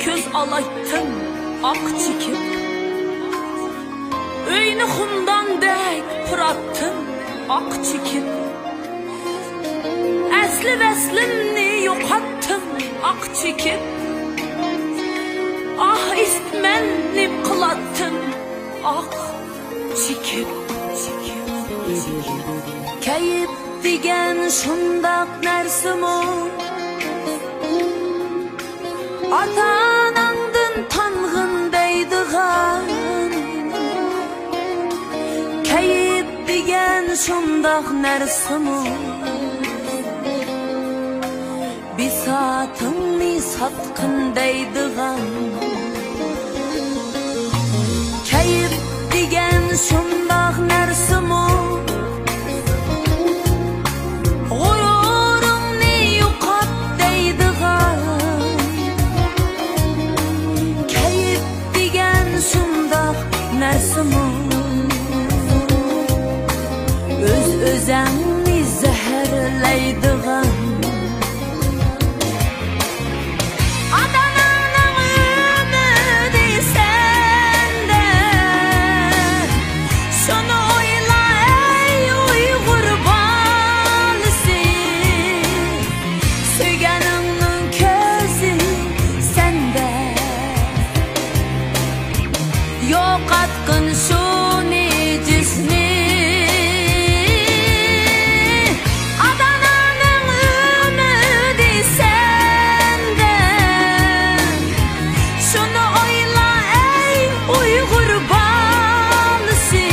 köz alayttın ak çekip, öyni hundan dek pırattın ak çekip, esli veslinni yokattın ak çekip, ah istmenni kılattın ak çekip. Kayıp digen şundak nersimu, ata-anandın tanğın deydiğen. Kayıp digen şundak nersimu, bisatınni satkın deydiğen. Kayıp digen şundak nersimu, gururumni yuqat deydiğen. Kayıp digen şundak nersimu, öz-özäňni zäherleydiğen. Yok atkın şuni cisni, Adana'nın ümidi sende. Şunu oyla ey Uygur balısı,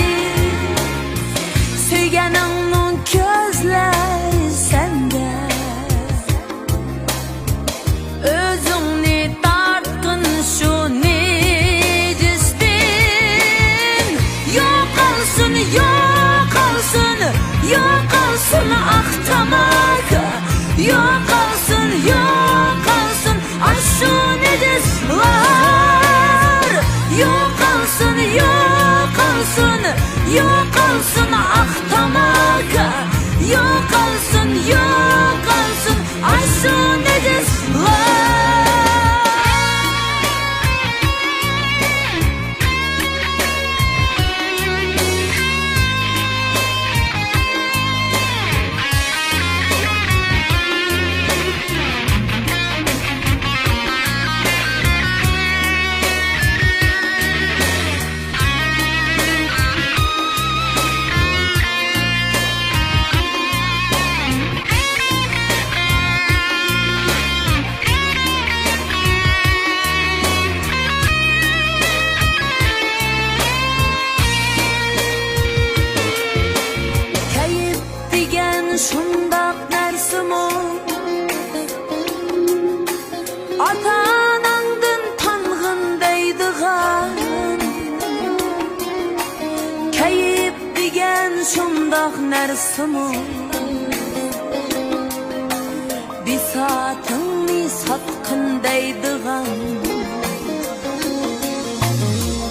Söygeninin közleri sende. Özüni tartkın şuni, yok olsun ahtamak, yok olsun aşunidisler. Yok olsun ahtamak, yok olsun aşunidisler. Şundak nersimu, ata-anandın tanğın deydiğen. Kayıp digen şundak nersimu, bisatınni satkın deydiğen.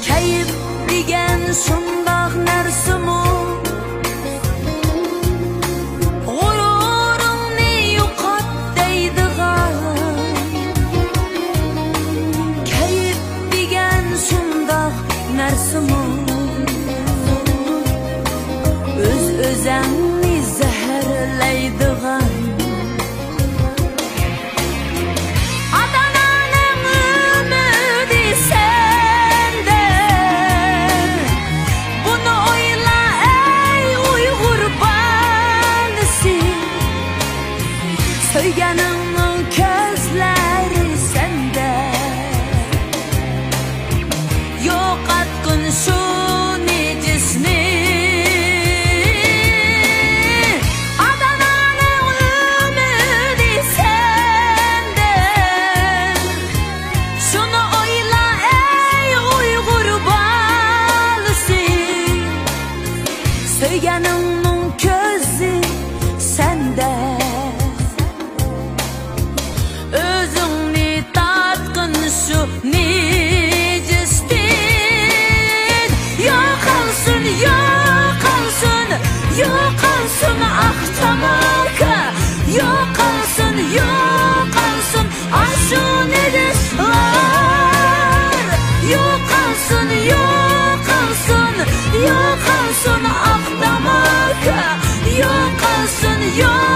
Kayıp digen şundak nersimu, öz-özäňni zäherleydiğen. Adana'nın ümidi sende. Bunu oyla ey Uygur balısı, Söygeninin közleri sende. Yok atkın şuni cisni, Söygeninin közü sende. Yok